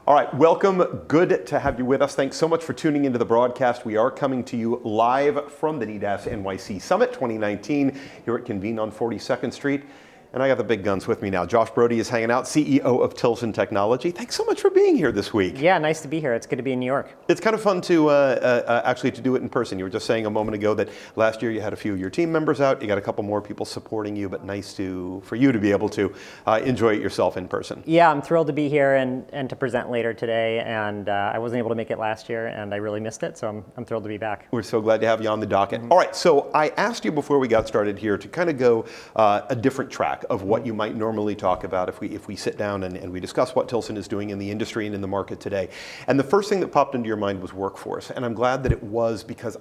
All right, welcome. Good to have you with us. Thanks so much for tuning into the broadcast. We are coming to you live from the NEDAS NYC Summit 2019 here at Convene on 42nd Street. And I got the big guns with me now. Josh Broder is hanging out, CEO of Tilson Technology. Thanks so much for being here this week. Yeah, nice to be here. It's good to be in New York. It's kind of fun to actually to do it in person. You were just saying a moment ago that last year you had a few of your team members out. You got a couple more people supporting you, but nice for you to be able to enjoy it yourself in person. Yeah, I'm thrilled to be here and to present later today. And I wasn't able to make it last year, and I really missed it. So I'm thrilled to be back. We're so glad to have you on the docket. All right, so I asked you before we got started here to kind of go a different track of what you might normally talk about if we sit down and we discuss what Tilson is doing in the industry and in the market today. And the first thing that popped into your mind was workforce. And I'm glad that it was, because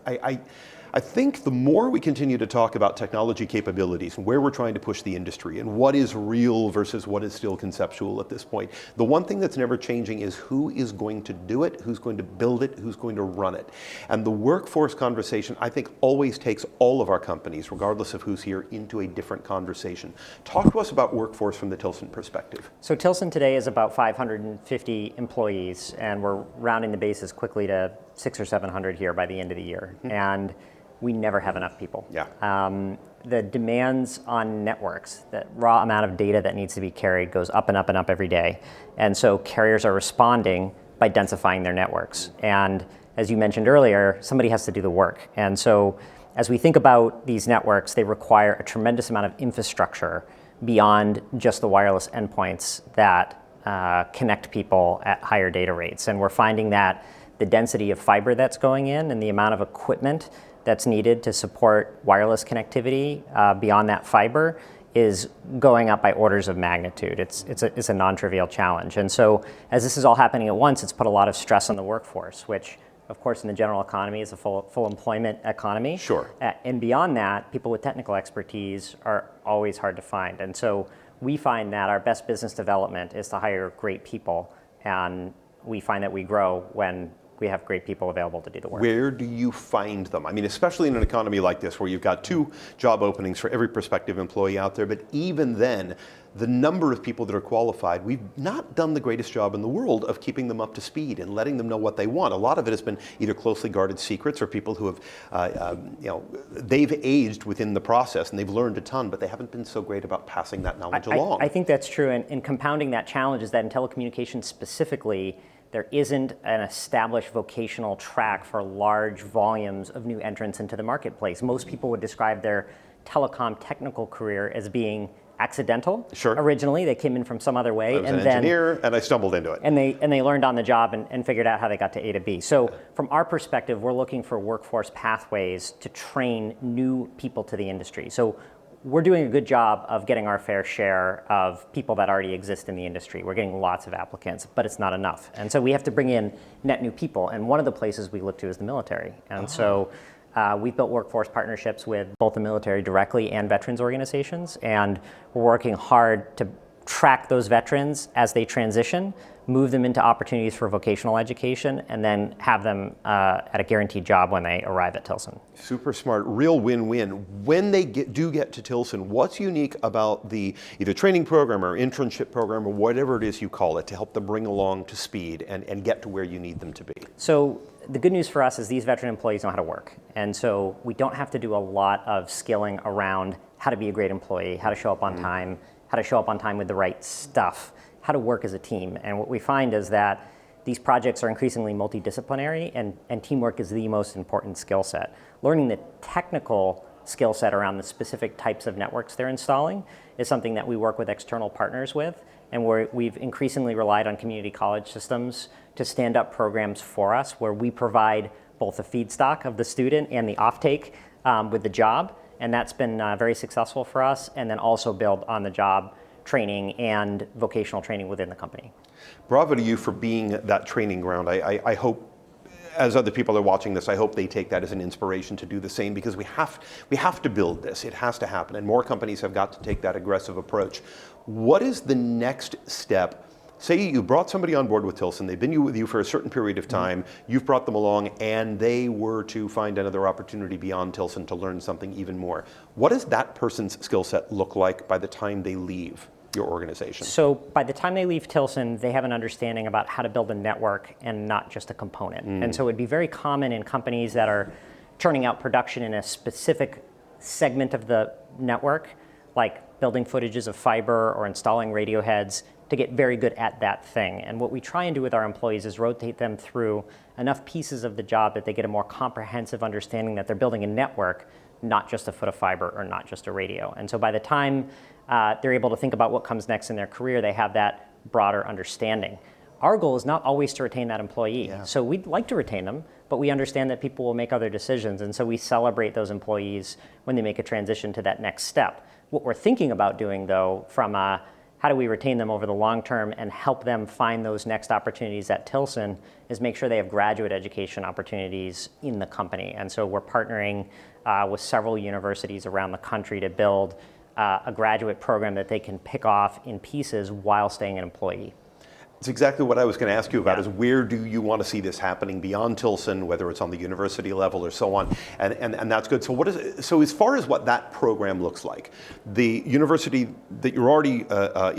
I think the more we continue to talk about technology capabilities and where we're trying to push the industry and what is real versus what is still conceptual at this point, the one thing that's never changing is who is going to do it, who's going to build it, who's going to run it. And the workforce conversation, I think, always takes all of our companies, regardless of who's here, into a different conversation. Talk to us about workforce from the Tilson perspective. So Tilson today is about 550 employees, and we're rounding the bases quickly to 600 or 700 here by the end of the year. And we never have enough people. Yeah. The demands on networks, the raw amount of data that needs to be carried goes up and up and up every day. And so carriers are responding by densifying their networks. And as you mentioned earlier, somebody has to do the work. And so as we think about these networks, they require a tremendous amount of infrastructure beyond just the wireless endpoints that connect people at higher data rates. And we're finding that the density of fiber that's going in and the amount of equipment that's needed to support wireless connectivity beyond that fiber is going up by orders of magnitude. It's a non-trivial challenge. And so as this is all happening at once, it's put a lot of stress on the workforce, which of course in the general economy is a full employment economy. Sure. And beyond that, people with technical expertise are always hard to find. And so we find that our best business development is to hire great people, and we find that we grow when we have great people available to do the work. Where do you find them? I mean, especially in an economy like this where you've got 2 job openings for every prospective employee out there, but even then, the number of people that are qualified, we've not done the greatest job in the world of keeping them up to speed and letting them know what they want. A lot of it has been either closely guarded secrets or people who have, they've aged within the process and they've learned a ton, but they haven't been so great about passing that knowledge along. I think that's true, and compounding that challenge is that in telecommunications specifically, there isn't an established vocational track for large volumes of new entrants into the marketplace. Most people would describe their telecom technical career as being accidental. Sure. Originally, they came in from some other way. I was an engineer and I stumbled into it. And they learned on the job and figured out how they got to A to B. So from our perspective, we're looking for workforce pathways to train new people to the industry. So we're doing a good job of getting our fair share of people that already exist in the industry. We're getting lots of applicants, but it's not enough. And so we have to bring in net new people. And one of the places we look to is the military. And so we've built workforce partnerships with both the military directly and veterans organizations. And we're working hard to track those veterans as they transition, move them into opportunities for vocational education, and then have them at a guaranteed job when they arrive at Tilson. Super smart, real win-win. When they do get to Tilson, what's unique about the either training program or internship program or whatever it is you call it to help them bring along to speed and get to where you need them to be? So the good news for us is these veteran employees know how to work. And so we don't have to do a lot of skilling around how to be a great employee, how to show up on time, how to show up on time with the right stuff, how to work as a team. And what we find is that these projects are increasingly multidisciplinary, and teamwork is the most important skill set. Learning the technical skill set around the specific types of networks they're installing is something that we work with external partners with, and we've increasingly relied on community college systems to stand up programs for us where we provide both the feedstock of the student and the offtake with the job. And that's been very successful for us, and then also build on the job training and vocational training within the company. Bravo to you for being that training ground. I hope, as other people are watching this, I hope they take that as an inspiration to do the same, because we have to build this. It has to happen, and more companies have got to take that aggressive approach. What is the next step? Say you brought somebody on board with Tilson, they've been with you for a certain period of time, you've brought them along, and they were to find another opportunity beyond Tilson to learn something even more. What does that person's skill set look like by the time they leave? your organization? So by the time they leave Tilson, they have an understanding about how to build a network and not just a component. And so it would be very common in companies that are churning out production in a specific segment of the network, like building footages of fiber or installing radio heads, to get very good at that thing. And what we try and do with our employees is rotate them through enough pieces of the job that they get a more comprehensive understanding that they're building a network, not just a foot of fiber or not just a radio. And so by the time they're able to think about what comes next in their career, they have that broader understanding. Our goal is not always to retain that employee. Yeah. So we'd like to retain them, but we understand that people will make other decisions. And so we celebrate those employees when they make a transition to that next step. What we're thinking about doing, though, from how do we retain them over the long term and help them find those next opportunities at Tilson, is make sure they have graduate education opportunities in the company. And so we're partnering with several universities around the country to build a graduate program that they can pick off in pieces while staying an employee. It's exactly what I was going to ask you about, is where do you want to see this happening beyond Tilson, whether it's on the university level or so on, and that's good. So so as far as what that program looks like, the university that you're already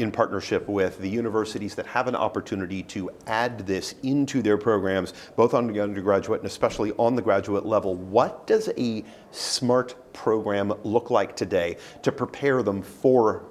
in partnership with, the universities that have an opportunity to add this into their programs, both on the undergraduate and especially on the graduate level, what does a SMART program look like today to prepare them for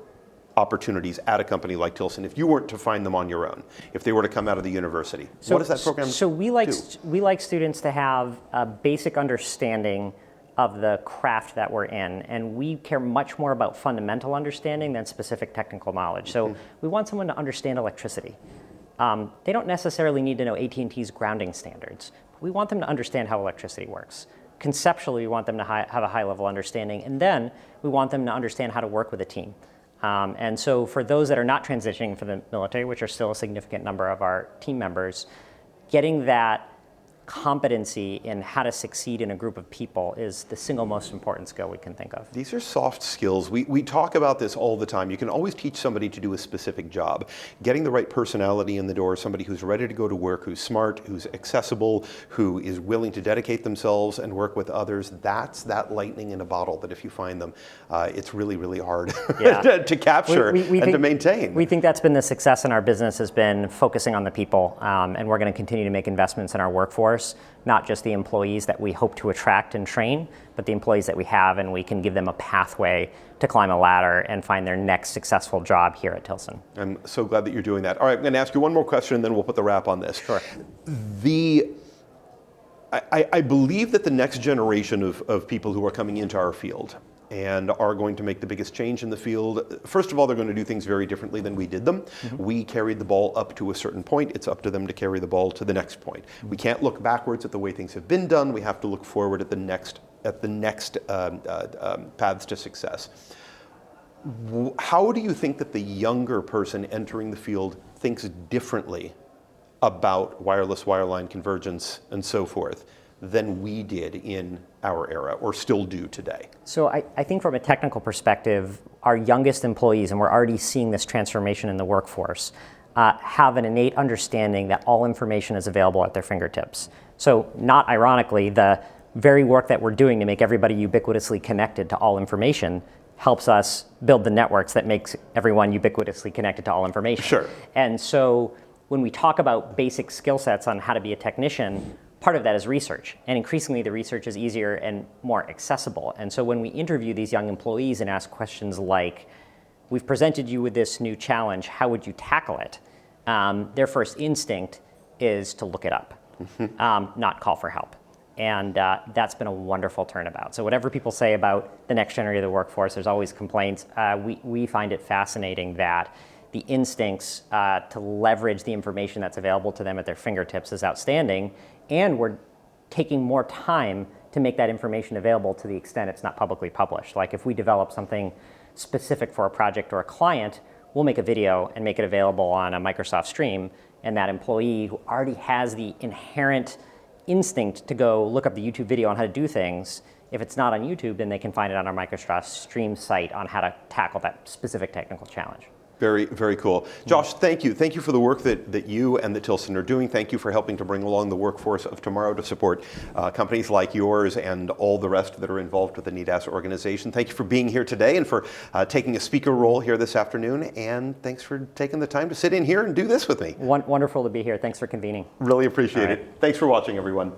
opportunities at a company like Tilson, if you weren't to find them on your own, if they were to come out of the university? What does that program do? So we like students to have a basic understanding of the craft that we're in, and we care much more about fundamental understanding than specific technical knowledge. So we want someone to understand electricity. They don't necessarily need to know AT&T's grounding standards. We want them to understand how electricity works. Conceptually, we want them to have a high-level understanding, and then we want them to understand how to work with a team. And so for those that are not transitioning for the military, which are still a significant number of our team members, getting that competency in how to succeed in a group of people is the single most important skill we can think of. These are soft skills. We talk about this all the time. You can always teach somebody to do a specific job. Getting the right personality in the door, somebody who's ready to go to work, who's smart, who's accessible, who is willing to dedicate themselves and work with others, that's that lightning in a bottle that if you find them, it's really, really hard to capture and to maintain. We think that's been the success in our business, has been focusing on the people, and we're going to continue to make investments in our workforce. Not just the employees that we hope to attract and train, but the employees that we have, and we can give them a pathway to climb a ladder and find their next successful job here at Tilson. I'm so glad that you're doing that. All right, I'm going to ask you one more question and then we'll put the wrap on this. Sure. I believe that the next generation of people who are coming into our field and are going to make the biggest change in the field, first of all, they're going to do things very differently than we did them. We carried the ball up to a certain point. It's up to them to carry the ball to the next point. We can't look backwards at the way things have been done. We have to look forward at the next paths to success. How do you think that the younger person entering the field thinks differently about wireless, wireline convergence, and so forth than we did in our era, or still do today? So I think from a technical perspective, our youngest employees, and we're already seeing this transformation in the workforce, have an innate understanding that all information is available at their fingertips. So not ironically, the very work that we're doing to make everybody ubiquitously connected to all information helps us build the networks that makes everyone ubiquitously connected to all information. Sure. And so when we talk about basic skill sets on how to be a technician, part of that is research, and increasingly the research is easier and more accessible. And so when we interview these young employees and ask questions like, we've presented you with this new challenge, how would you tackle it? Their first instinct is to look it up, not call for help. And that's been a wonderful turnabout. So whatever people say about the next generation of the workforce, there's always complaints. We find it fascinating that the instincts to leverage the information that's available to them at their fingertips is outstanding, and we're taking more time to make that information available to the extent it's not publicly published. Like if we develop something specific for a project or a client, we'll make a video and make it available on a Microsoft Stream, and that employee who already has the inherent instinct to go look up the YouTube video on how to do things, if it's not on YouTube, then they can find it on our Microsoft Stream site on how to tackle that specific technical challenge. Very, very cool. Josh, thank you. Thank you for the work that you and the Tilson are doing. Thank you for helping to bring along the workforce of tomorrow to support companies like yours and all the rest that are involved with the NEDAS organization. Thank you for being here today and for taking a speaker role here this afternoon. And thanks for taking the time to sit in here and do this with me. Wonderful to be here. Thanks for convening. Really appreciate it. Thanks for watching, everyone.